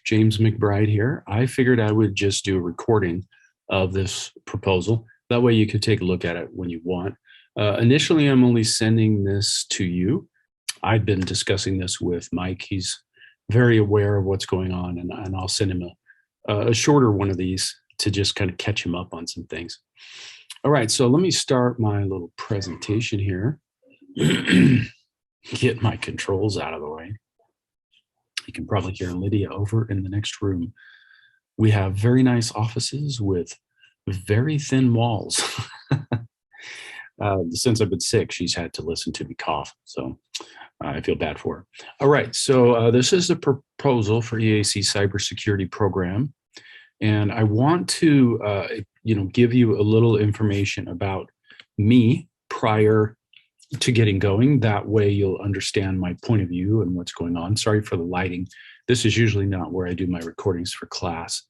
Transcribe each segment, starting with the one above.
James McBride here. I figured I would just do a recording of this proposal. That way you could take a look at it when you want. Initially, I'm only sending this to you. I've been discussing this with Mike. He's very aware of what's going on, and I'll send him a shorter one of these to just kind of catch him up on some things. All right, so let me start my little presentation here. Get my controls out of the way. You can probably hear Lydia over in the next room. We have very nice offices with very thin walls. Since I've been sick, she's had to listen to me cough, so I feel bad for her. All right, so this is the proposal for EAC cybersecurity program, and I want to, give you a little information about me prior to getting going. That way you'll understand my point of view and what's going on. Sorry for the lighting. This is usually not where I do my recordings for class.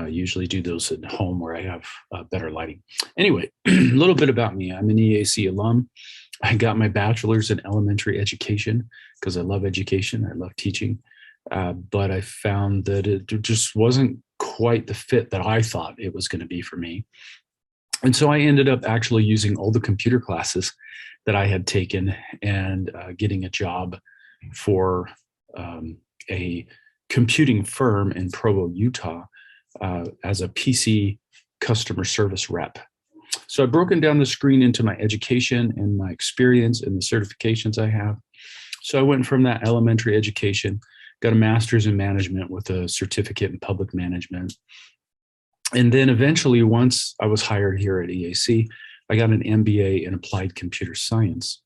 Usually do those at home where I have better lighting. Anyway, a little bit about me. I'm an EAC alum. I got my bachelor's in elementary education because I love education. I love teaching. But I found that it just wasn't quite the fit that I thought it was going to be for me. And so I ended up actually using all the computer classes that I had taken and getting a job for a computing firm in Provo, Utah, as a PC customer service rep. So I've broken down the screen into my education and my experience and the certifications I have. So I went from that elementary education, got a master's in management with a certificate in public management. And then eventually, once I was hired here at EAC, I got an MBA in applied computer science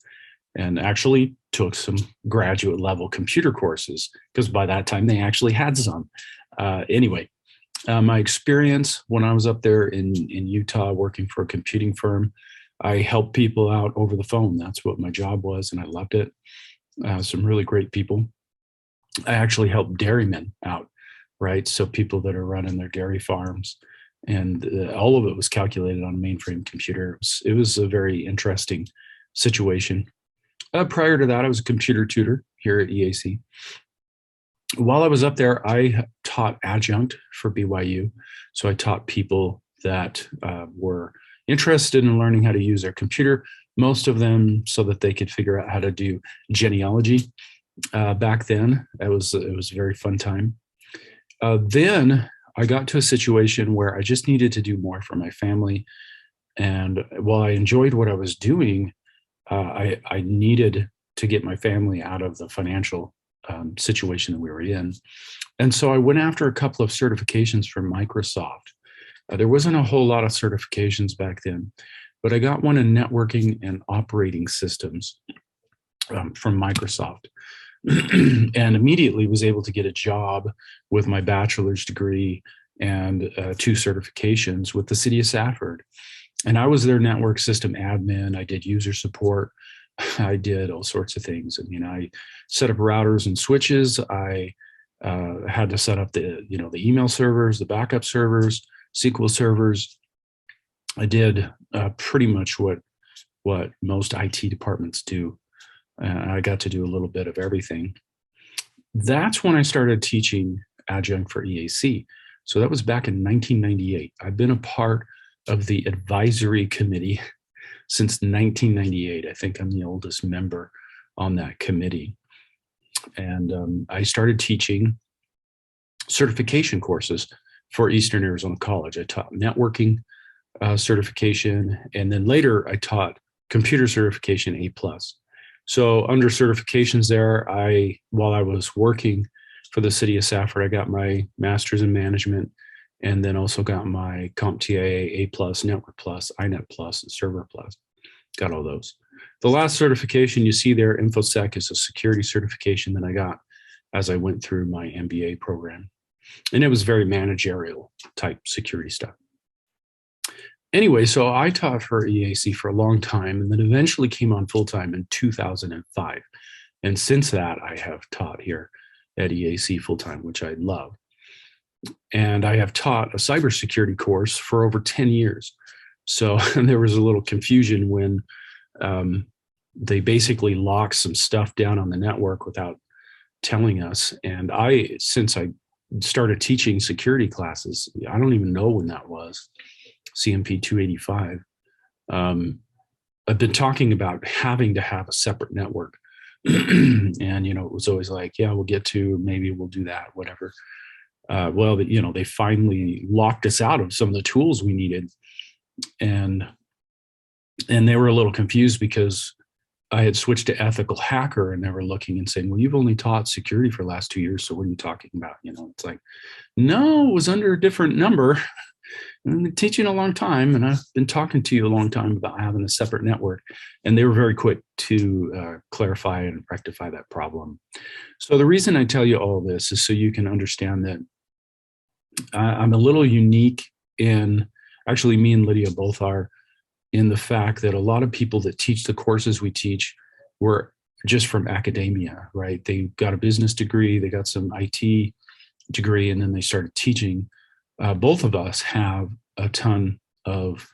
and actually took some graduate level computer courses because by that time they actually had some. My experience when I was up there in Utah working for a computing firm, I helped people out over the phone. That's what my job was, and I loved it. Some really great people. I actually helped dairymen out, right? So people that are running their dairy farms, and all of it was calculated on a mainframe computer. It was a very interesting situation. Prior to that, I was a computer tutor here at EAC. While I was up there, I taught adjunct for BYU. So I taught people that were interested in learning how to use their computer, most of them so that they could figure out how to do genealogy. Back then, it was a very fun time. Then I got to a situation where I just needed to do more for my family. And while I enjoyed what I was doing, I needed to get my family out of the financial situation that we were in. And so I went after a couple of certifications from Microsoft. There wasn't a whole lot of certifications back then, but I got one in networking and operating systems from Microsoft. And immediately was able to get a job with my bachelor's degree and 2 certifications with the city of Safford. And I was their network system admin. I did user support. I did all sorts of things. I mean, I set up routers and switches. I had to set up the email servers, the backup servers, SQL servers. I did pretty much what most IT departments do. I got to do a little bit of everything. That's when I started teaching adjunct for EAC. So that was back in 1998. I've been a part of the advisory committee since 1998. I think I'm the oldest member on that committee. And I started teaching certification courses for Eastern Arizona College. I taught networking certification, and then later I taught computer certification A+. So under certifications there, while I was working for the city of Safford, I got my master's in management and then also got my CompTIA A+, Network Plus, INET Plus, and Server Plus. Got all those. The last certification you see there, InfoSec, is a security certification that I got as I went through my MBA program. And it was very managerial type security stuff. Anyway, so I taught for EAC for a long time and then eventually came on full-time in 2005. And since that, I have taught here at EAC full-time, which I love. And I have taught a cybersecurity course for over 10 years. So there was a little confusion when they basically locked some stuff down on the network without telling us. And since I started teaching security classes. I don't even know when that was, CMP 285. I've been talking about having to have a separate network. And, it was always like, yeah, we'll get to, maybe we'll do that, whatever. Well, they finally locked us out of some of the tools we needed. And they were a little confused because I had switched to ethical hacker, and they were looking and saying, well, you've only taught security for the last 2 years. So what are you talking about? It's like, no, it was under a different number. I've been teaching a long time, and I've been talking to you a long time about having a separate network. And they were very quick to clarify and rectify that problem. So the reason I tell you all this is so you can understand that I'm a little unique in, actually me and Lydia both are, in the fact that a lot of people that teach the courses we teach were just from academia, right? They got a business degree, they got some IT degree, and then they started teaching. Both of us have a ton of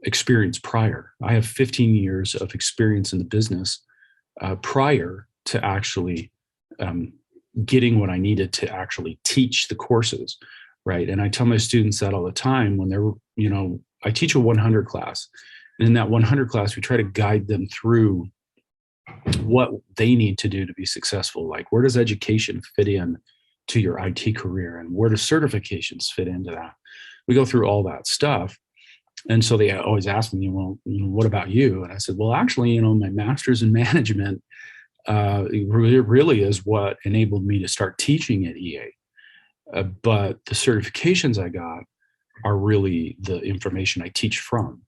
experience prior. I have 15 years of experience in the business prior to actually getting what I needed to actually teach the courses, right? And I tell my students that all the time when they're, I teach a 100 class. And in that 100 class, we try to guide them through what they need to do to be successful. Like, where does education fit in to your IT career? And where do certifications fit into that? We go through all that stuff. And so they always ask me, well, what about you? And I said, well, actually, my master's in management really is what enabled me to start teaching at EA. But the certifications I got are really the information I teach from.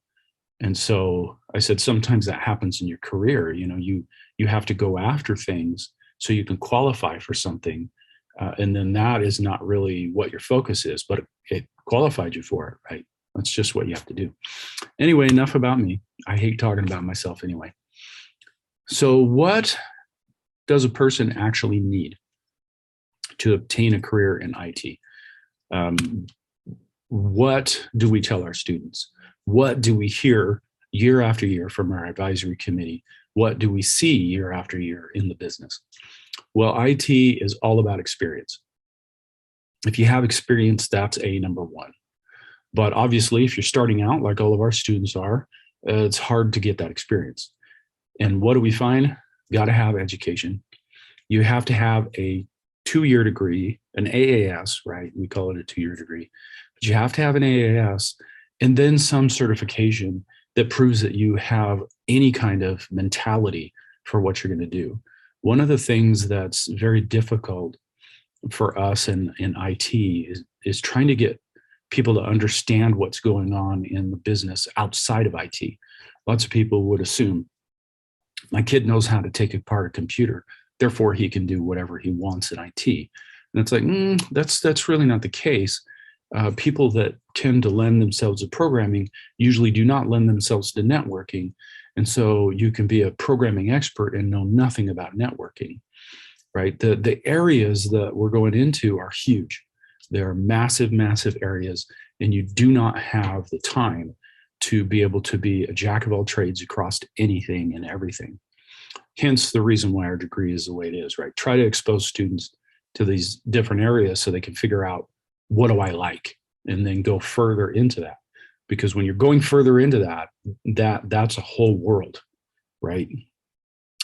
And so I said, sometimes that happens in your career. You have to go after things so you can qualify for something. And then that is not really what your focus is, but it qualified you for it, right? That's just what you have to do. Anyway, enough about me. I hate talking about myself anyway. So what does a person actually need to obtain a career in IT? What do we tell our students? What do we hear year after year from our advisory committee? What do we see year after year in the business? Well, IT is all about experience. If you have experience, that's number one. But obviously, if you're starting out, like all of our students are, it's hard to get that experience. And what do we find? Got to have education. You have to have a 2-year degree, an AAS, right? We call it a 2-year degree. But you have to have an AAS and then some certification that proves that you have any kind of mentality for what you're going to do. One of the things that's very difficult for us in IT is trying to get people to understand what's going on in the business outside of IT. Lots of people would assume, my kid knows how to take apart a computer, therefore he can do whatever he wants in IT. And it's like, that's really not the case. People that tend to lend themselves to programming usually do not lend themselves to networking. And so you can be a programming expert and know nothing about networking, right? The areas that we're going into are huge. They are massive, massive areas, and you do not have the time to be able to be a jack of all trades across anything and everything. Hence the reason why our degree is the way it is, right? Try to expose students to these different areas so they can figure out, what do I like? And then go further into that. Because when you're going further into that's a whole world, right?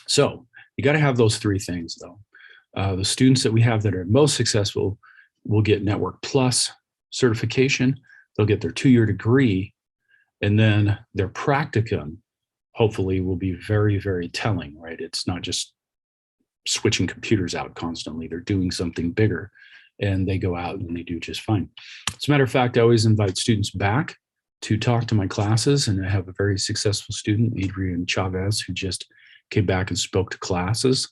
So you got to have those 3 things, though. The students that we have that are most successful will get Network Plus certification. They'll get their 2-year degree, and then their practicum hopefully will be very, very telling, right? It's not just switching computers out constantly. They're doing something bigger, and they go out and they do just fine. As a matter of fact, I always invite students back to talk to my classes, and I have a very successful student, Adrian Chavez, who just came back and spoke to classes,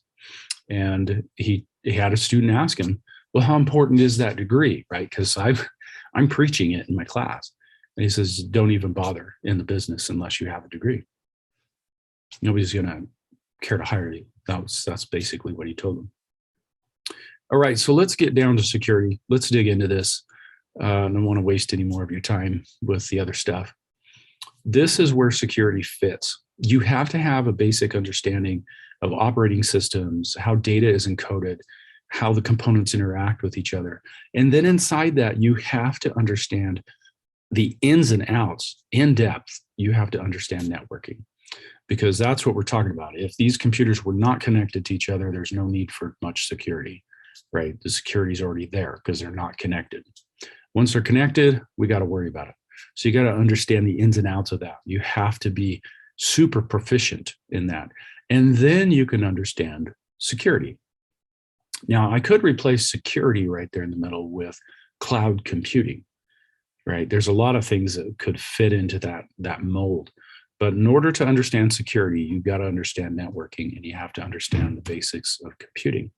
and he had a student ask him, well, how important is that degree, right? Because I'm preaching it in my class. And he says, don't even bother in the business unless you have a degree. Nobody's going to care to hire you. That's basically what he told them. All right, so let's get down to security. Let's dig into this. I don't want to waste any more of your time with the other stuff. This is where security fits. You have to have a basic understanding of operating systems, how data is encoded, how the components interact with each other. And then inside that, you have to understand the ins and outs in depth. You have to understand networking, because that's what we're talking about. If these computers were not connected to each other, there's no need for much security, right? The security is already there because they're not connected. Once they're connected, we got to worry about it. So you got to understand the ins and outs of that. You have to be super proficient in that. And then you can understand security. Now, I could replace security right there in the middle with cloud computing, right? There's a lot of things that could fit into that mold. But in order to understand security, you've got to understand networking, and you have to understand the basics of computing.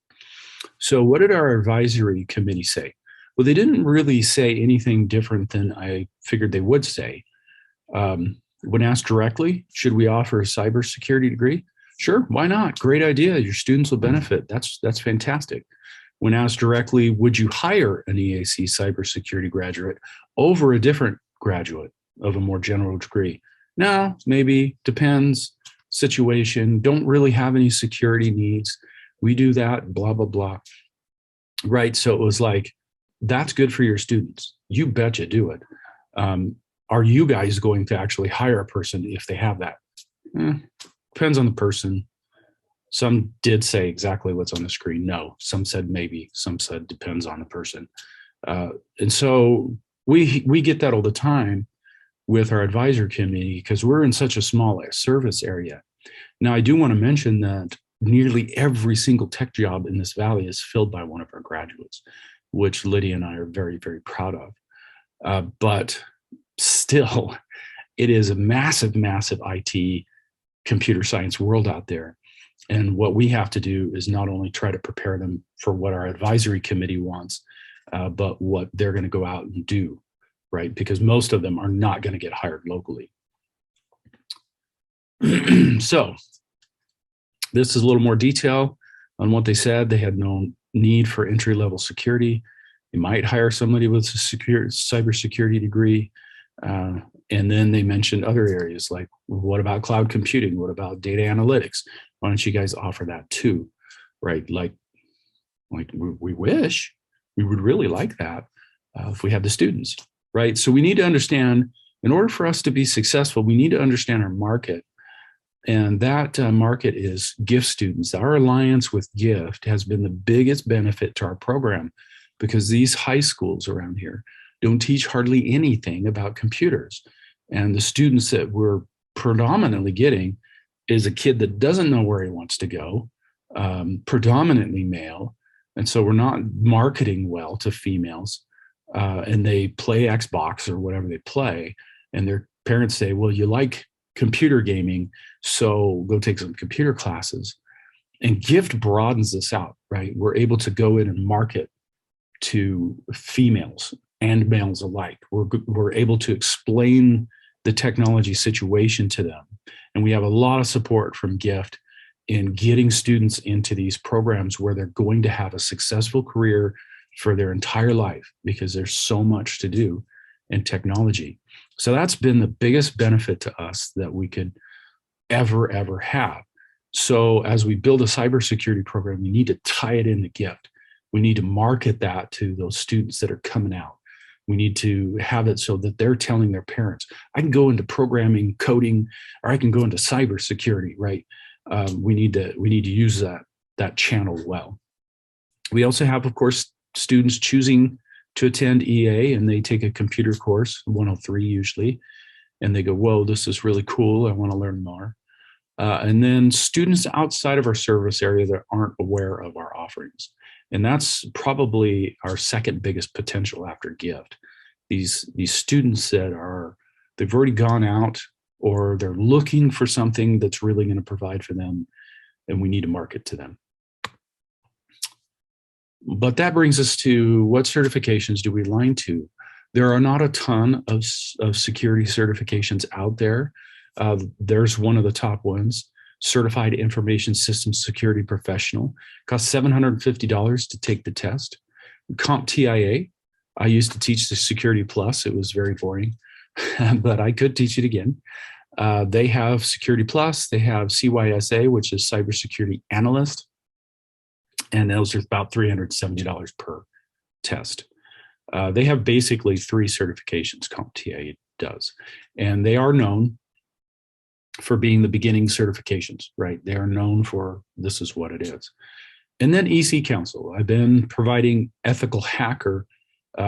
So what did our advisory committee say? Well, they didn't really say anything different than I figured they would say. When asked directly, should we offer a cybersecurity degree? Sure, why not? Great idea. Your students will benefit. That's fantastic. When asked directly, would you hire an EAC cybersecurity graduate over a different graduate of a more general degree? No, maybe, depends, situation, don't really have any security needs. We do that, blah, blah, blah. Right, so it was like, that's good for your students. You betcha do it. Are you guys going to actually hire a person if they have that? Depends on the person. Some did say exactly what's on the screen. No, some said maybe, some said depends on the person. And so we get that all the time with our advisor committee because we're in such a small service area. Now, I do want to mention that nearly every single tech job in this valley is filled by one of our graduates, which Lydia and I are very, very proud of. But still, it is a massive, massive IT computer science world out there. And what we have to do is not only try to prepare them for what our advisory committee wants, but what they're going to go out and do, right? Because most of them are not going to get hired locally. So this is a little more detail on what they said. They had no need for entry-level security. You might hire somebody with a cybersecurity degree. And then they mentioned other areas like, what about cloud computing? What about data analytics? Why don't you guys offer that too, right? Like we wish, we would really like that if we had the students, right? So we need to understand, in order for us to be successful, we need to understand our market. And that market is GIFT students. Our alliance with GIFT has been the biggest benefit to our program because these high schools around here don't teach hardly anything about computers. And the students that we're predominantly getting is a kid that doesn't know where he wants to go, predominantly male. And so we're not marketing well to females. And they play Xbox or whatever they play. And their parents say, well, you like computer gaming, so go take some computer classes. And GIFT broadens this out, right? We're able to go in and market to females and males alike. We're able to explain the technology situation to them. And we have a lot of support from GIFT in getting students into these programs where they're going to have a successful career for their entire life because there's so much to do in technology. So that's been the biggest benefit to us that we could ever have. So as we build a cybersecurity program, we need to tie it into GIFT. We need to market that to those students that are coming out. We need to have it so that they're telling their parents, I can go into programming, coding, or I can go into cybersecurity, right? We need to use that channel well. We also have, of course, students choosing to attend EA, and they take a computer course, 103 usually, and they go, whoa, this is really cool. I want to learn more. And then students outside of our service area that aren't aware of our offerings. And that's probably our second biggest potential after GIFT. These students that they've already gone out or they're looking for something that's really going to provide for them, and we need to market to them. But that brings us to, what certifications do we align to? There are not a ton of security certifications out there. There's one of the top ones, Certified Information Systems Security Professional. Costs $750 to take the test. CompTIA, I used to teach the Security Plus. It was very boring, but I could teach it again. They have Security Plus. They have CYSA, which is Cybersecurity Analyst. And those are about $370 per test. They have basically 3 certifications, CompTIA does, and they are known for being the beginning certifications, right? They are known for this is what it is. And then EC Council. I've been providing Ethical Hacker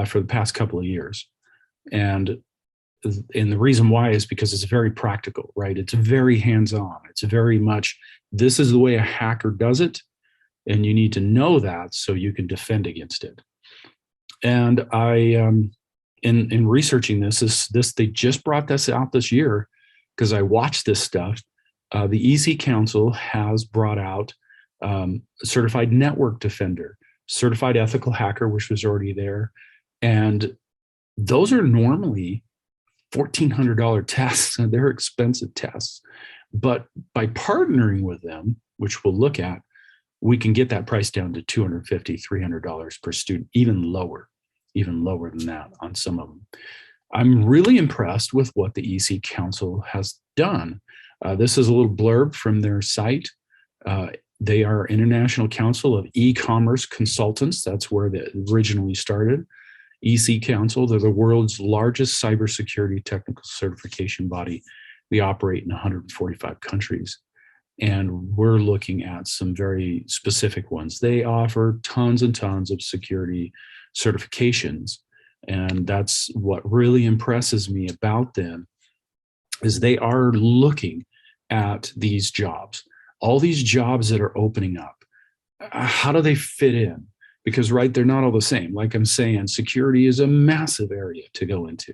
for the past couple of years. And the reason why is because it's very practical, right? It's very hands-on. It's very much, this is the way a hacker does it. And you need to know that so you can defend against it. And I, in researching this, they just brought this out this year because I watched this stuff. The EC Council has brought out Certified Network Defender, Certified Ethical Hacker, which was already there. And those are normally $1,400 tests, and they're expensive tests. But by partnering with them, which we'll look at, we can get that price down to $250, $300 per student, even lower than that on some of them. I'm really impressed with what the EC Council has done. This is a little blurb from their site. They are International Council of E-Commerce Consultants. That's where they originally started. EC Council, they're the world's largest cybersecurity technical certification body. They operate in 145 countries. And we're looking at some very specific ones. They offer tons and tons of security certifications. And that's what really impresses me about them, is they are looking at these jobs, all these jobs that are opening up. How do they fit in? Because, right, they're not all the same. Like I'm saying, security is a massive area to go into.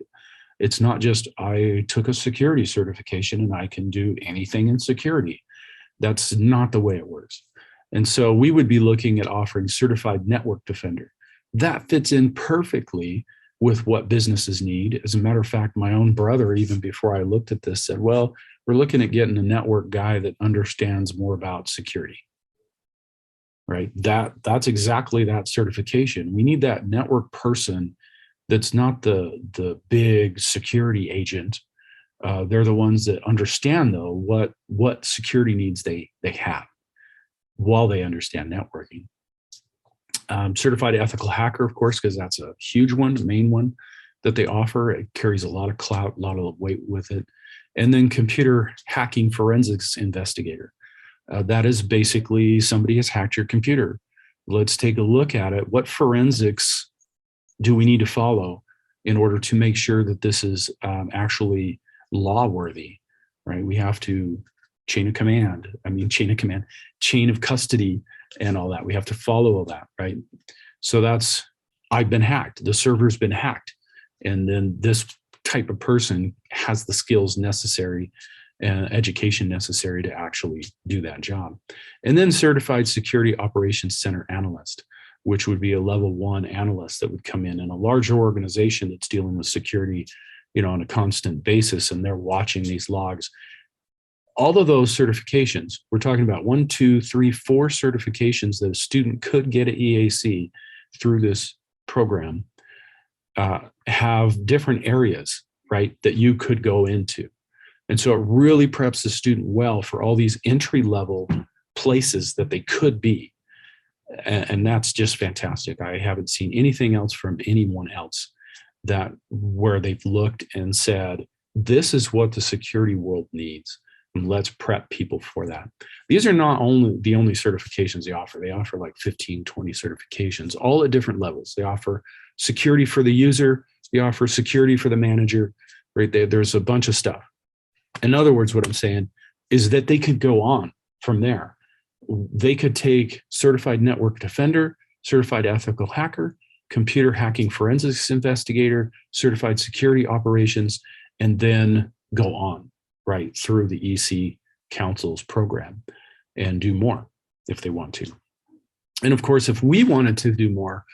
It's not just, I took a security certification and I can do anything in security. That's not the way it works. And so we would be looking at offering Certified Network Defender. That fits in perfectly with what businesses need. As a matter of fact, my own brother, even before I looked at this, said, well, we're looking at getting a network guy that understands more about security, right? That's exactly that certification. We need that network person that's not the big security agent. They're the ones that understand, though, what security needs they have while they understand networking. Certified Ethical Hacker, of course, because that's a huge one, the main one that they offer. It carries a lot of clout, a lot of weight with it. And then Computer Hacking Forensics Investigator. That is basically somebody has hacked your computer. Let's take a look at it. What forensics do we need to follow in order to make sure that this is actually law worthy, right? We have to chain of custody and all that. We have to follow all that, right? So that's, I've been hacked. The server's been hacked. And then this type of person has the skills necessary and education necessary to actually do that job. And then Certified Security Operations Center Analyst, which would be a level 1 analyst that would come in a larger organization that's dealing with security, on a constant basis, and they're watching these logs. All of those certifications, we're talking about 1, 2, 3, 4 certifications that a student could get at EAC through this program, have different areas, right, that you could go into. And so it really preps the student well for all these entry-level places that they could be. And that's just fantastic. I haven't seen anything else from anyone else that where they've looked and said, this is what the security world needs, and let's prep people for that. These are not only the only certifications they offer. They offer like 15, 20 certifications, all at different levels. They offer security for the user. They offer security for the manager, right? There's a bunch of stuff. In other words, what I'm saying is that they could go on from there. They could take Certified Network Defender, Certified Ethical Hacker, Computer Hacking Forensics Investigator, Certified Security Operations, and then go on, right, through the EC Council's program and do more if they want to. And of course, if we wanted to do more,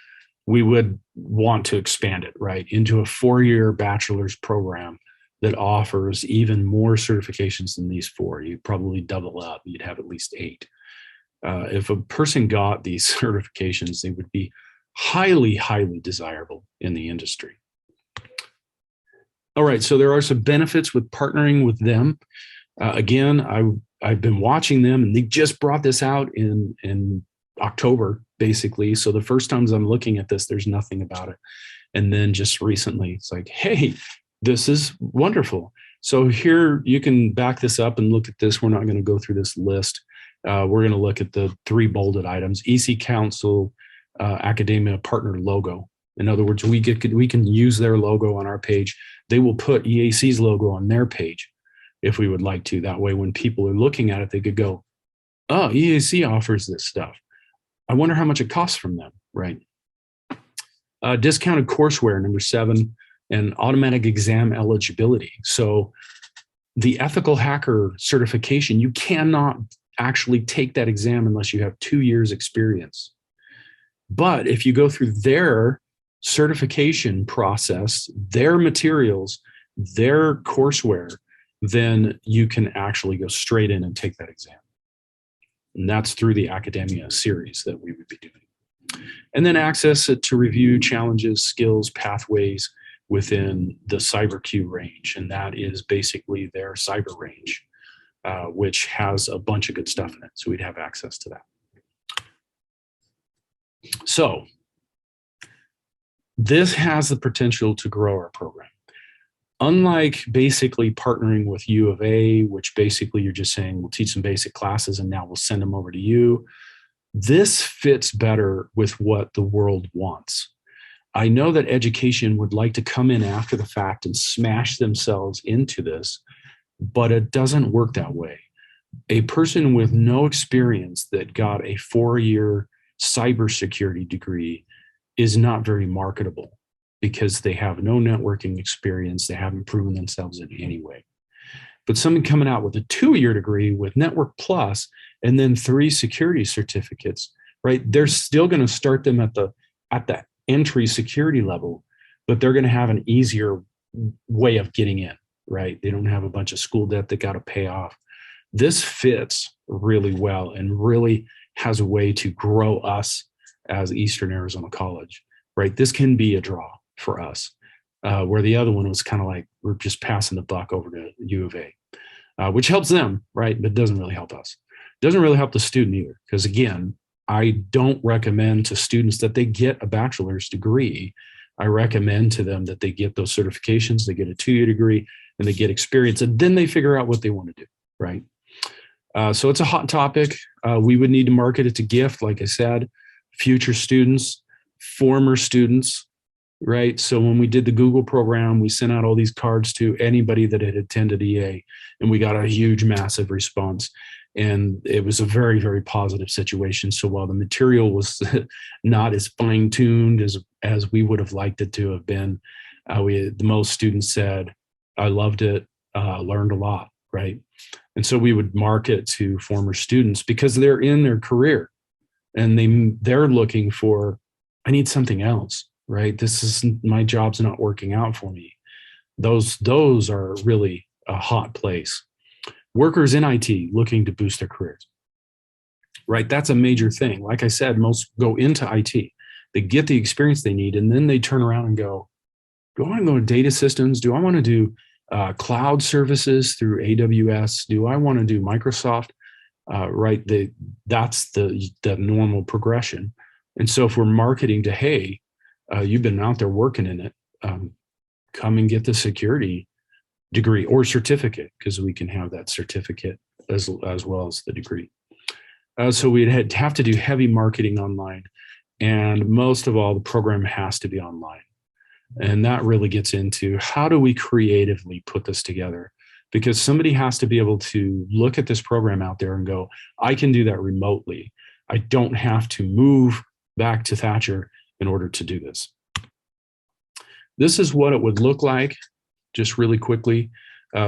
we would want to expand it, right, into a 4-year bachelor's program that offers even more certifications than these 4. You'd probably double up. You'd have at least 8. If a person got these certifications, they would be highly, highly desirable in the industry. All right, so there are some benefits with partnering with them. Again, I've been watching them, and they just brought this out in October, basically. So the first times I'm looking at this, there's nothing about it. And then just recently, it's like, hey, this is wonderful. So here you can back this up and look at this. We're not going to go through this list. We're going to look at the 3 bolded items: EC Council, Academia Partner logo. In other words, we can use their logo on our page. They will put EAC's logo on their page if we would like to. That way, when people are looking at it, they could go, oh, EAC offers this stuff. I wonder how much it costs from them, right? Discounted courseware, number 7, and automatic exam eligibility. So the ethical hacker certification, you cannot actually take that exam unless you have 2 years experience. But if you go through their certification process, their materials, their courseware, then you can actually go straight in and take that exam. And that's through the Academia series that we would be doing. And then access to review challenges, skills, pathways within the CyberQ range. And that is basically their cyber range, which has a bunch of good stuff in it. So we'd have access to that. So this has the potential to grow our program. Unlike basically partnering with U of A, which basically you're just saying, we'll teach some basic classes and now we'll send them over to you. This fits better with what the world wants. I know that education would like to come in after the fact and smash themselves into this, but it doesn't work that way. A person with no experience that got a 4-year cybersecurity degree is not very marketable because they have no networking experience. They haven't proven themselves in any way. But someone coming out with a 2-year degree with Network Plus and then 3 security certificates, right? They're still going to start them at the entry security level, but they're going to have an easier way of getting in, right? They don't have a bunch of school debt that got to pay off. This fits really well and really has a way to grow us as Eastern Arizona College, right? This can be a draw for us, where the other one was kind of like, we're just passing the buck over to U of A, which helps them, right? But doesn't really help us. Doesn't really help the student either, because again, I don't recommend to students that they get a bachelor's degree. I recommend to them that they get those certifications, they get a 2-year degree, and they get experience, and then they figure out what they want to do, right? So it's a hot topic. We would need to market it to gift, like I said, future students, former students, right? So when we did the Google program, we sent out all these cards to anybody that had attended EA, and we got a huge, massive response. And it was a very, very positive situation. So while the material was not as fine-tuned as we would have liked it to have been, the most students said, I loved it, learned a lot, right? And so we would market to former students because they're in their career and they're looking for, I need something else, right? My job's not working out for me. Those are really a hot place. Workers in IT looking to boost their careers, right? That's a major thing. Like I said, most go into IT. They get the experience they need, and then they turn around and go, do I want to go to data systems? Do I want to do cloud services through AWS? Do I want to do Microsoft? Right? That's the normal progression. And so if we're marketing to, hey, you've been out there working in it, come and get the security degree or certificate, because we can have that certificate as well as the degree. So we'd have to do heavy marketing online. And most of all, the program has to be online. And that really gets into how do we creatively put this together? Because somebody has to be able to look at this program out there and go, I can do that remotely. I don't have to move back to Thatcher in order to do this. This is what it would look like, just really quickly.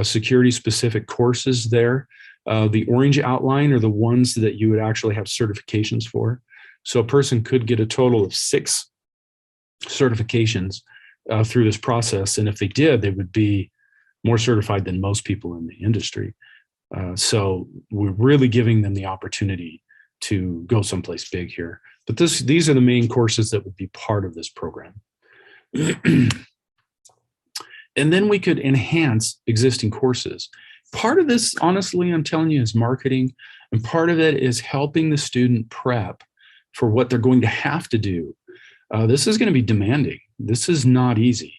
Security specific courses there. The orange outline are the ones that you would actually have certifications for. So a person could get a total of 6 certifications through this process. And if they did, they would be more certified than most people in the industry. So we're really giving them the opportunity to go someplace big here. But these are the main courses that would be part of this program. And then we could enhance existing courses. Part of this, honestly, I'm telling you, is marketing. And part of it is helping the student prep for what they're going to have to do. This is going to be demanding. This is not easy.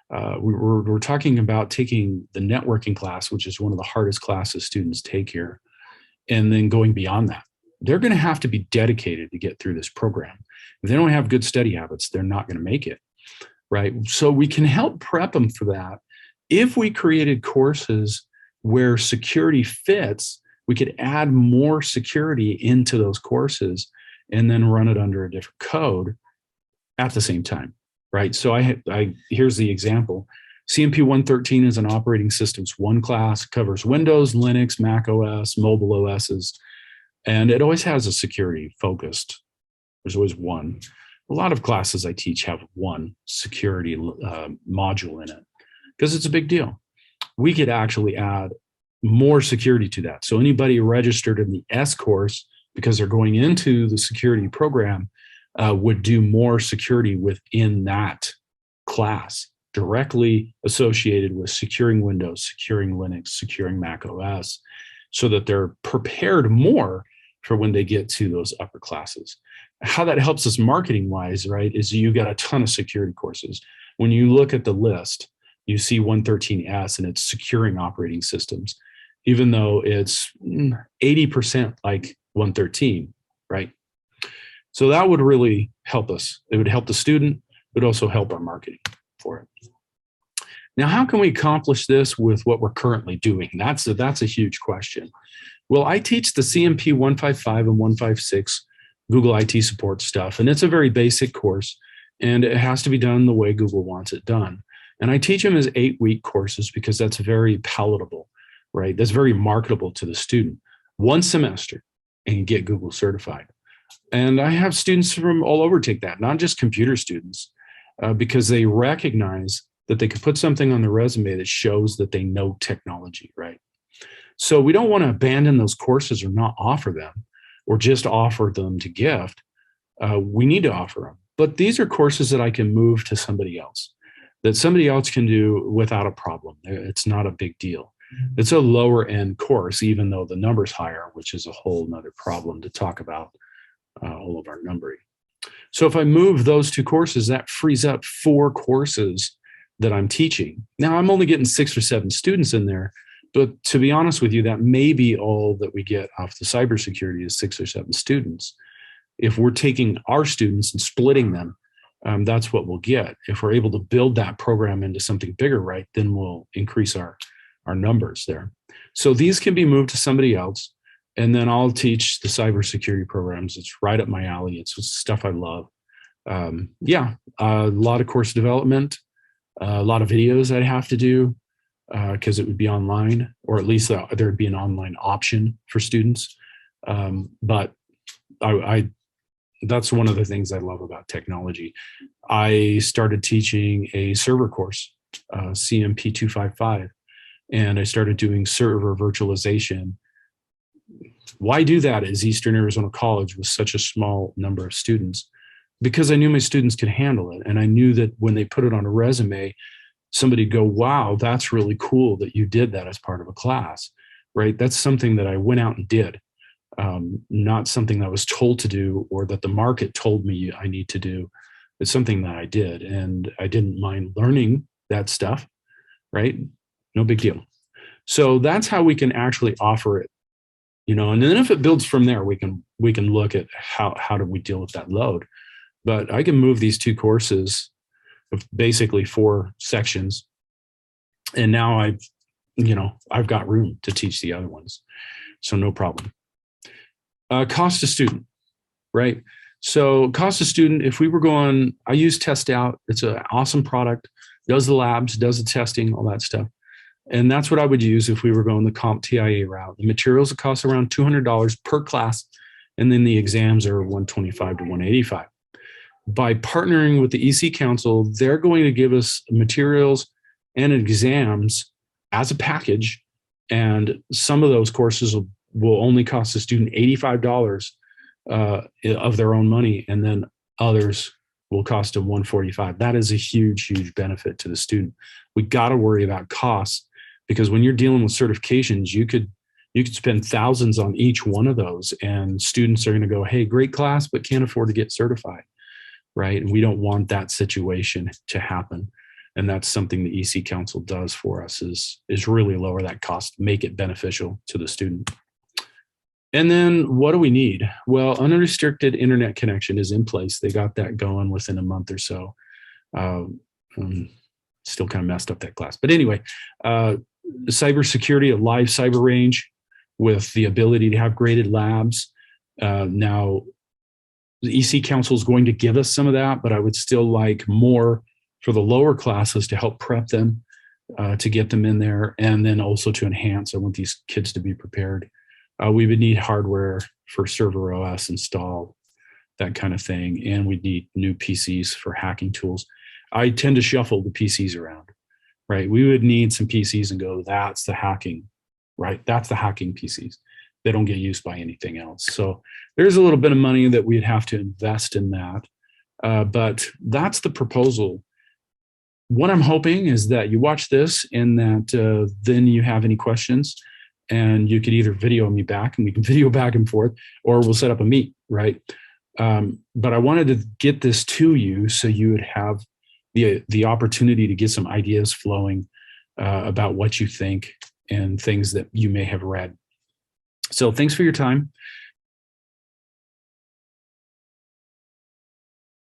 We're talking about taking the networking class, which is one of the hardest classes students take here, and then going beyond that. They're going to have to be dedicated to get through this program. If they don't have good study habits, they're not going to make it, right? So we can help prep them for that. If we created courses where security fits, we could add more security into those courses and then run it under a different code at the same time, right? So here's the example. CMP 113 is an operating systems 1 class, covers Windows, Linux, Mac OS, mobile OSs, and it always has a security focused. There's always one. A lot of classes I teach have one security module in it because it's a big deal. We could actually add more security to that. So anybody registered in the S course, because they're going into the security program, would do more security within that class, directly associated with securing Windows, securing Linux, securing Mac OS, so that they're prepared more for when they get to those upper classes. How that helps us marketing wise, right, is you got a ton of security courses. When you look at the list, you see 113S and it's securing operating systems, even though it's 80% like 113, right? So that would really help us. It would help the student, but also help our marketing for it. Now, how can we accomplish this with what we're currently doing? That's a huge question. Well, I teach the CMP 155 and 156 Google IT support stuff, and it's a very basic course, and it has to be done the way Google wants it done. And I teach them as 8-week courses because that's very palatable, right? That's very marketable to the student. 1 semester and you get Google certified. And I have students from all over take that, not just computer students, because they recognize that they could put something on their resume that shows that they know technology, right? So we don't want to abandon those courses or not offer them or just offer them to gift. We need to offer them. But these are courses that I can move to somebody else, that somebody else can do without a problem. It's not a big deal. It's a lower end course, even though the number's higher, which is a whole nother problem to talk about, all of our numbering. So if I move those 2 courses, that frees up 4 courses that I'm teaching. Now I'm only getting 6 or 7 students in there, but to be honest with you, that may be all that we get off the cybersecurity is 6 or 7 students. If we're taking our students and splitting them, that's what we'll get. If we're able to build that program into something bigger, right, then we'll increase our numbers there. So these can be moved to somebody else, and then I'll teach the cybersecurity programs. It's right up my alley. It's stuff I love. A lot of course development, a lot of videos I'd have to do because it would be online, or at least there would be an online option for students. But that's one of the things I love about technology. I started teaching a server course, CMP 255, and I started doing server virtualization. Why do that as Eastern Arizona College with such a small number of students? Because I knew my students could handle it. And I knew that when they put it on a resume, somebody'd go, wow, that's really cool that you did that as part of a class, right? That's something that I went out and did, not something that I was told to do or that the market told me I need to do. It's something that I did, and I didn't mind learning that stuff, right? No big deal. So that's how we can actually offer it, and then if it builds from there, we can look at how do we deal with that load. But I can move these 2 courses of basically 4 sections, and now I've got room to teach the other ones, so no problem. Cost to student, right? So cost to student, if we were going, I use TestOut. It's an awesome product, does the labs, does the testing, all that stuff. And that's what I would use if we were going the CompTIA route. The materials would cost around $200 per class, and then the exams are $125 to $185. By partnering with the EC Council, they're going to give us materials and exams as a package, and some of those courses will only cost the student $85 of their own money, and then others will cost them $145. That is a huge, huge benefit to the student. We got to worry about costs, because when you're dealing with certifications, you could You could spend thousands on each one of those, and students are going to go, hey, great class, but can't afford to get certified, right? And we don't want that situation to happen. And that's something the EC Council does for us, is really lower that cost, make it beneficial to the student. And then what do we need? Well, unrestricted internet connection is in place. They got that going within a month or so. Still kind of messed up that class. But anyway, cybersecurity, a live cyber range with the ability to have graded labs. Now, the EC Council is going to give us some of that, but I would still like more for the lower classes to help prep them, to get them in there, and then also to enhance. I want these kids to be prepared. We would need hardware for server OS installed, that kind of thing, and we'd need new PCs for hacking tools. I tend to shuffle the PCs around, right? We would need some PCs and go, that's the hacking, right? That's the hacking PCs. They don't get used by anything else. So there's a little bit of money that we'd have to invest in that. But that's the proposal. What I'm hoping is that you watch this and that then you have any questions, and you could either video me back and we can video back and forth, or we'll set up a meet, right? But I wanted to get this to you so you would have the opportunity to get some ideas flowing about what you think and things that you may have read. So thanks for your time.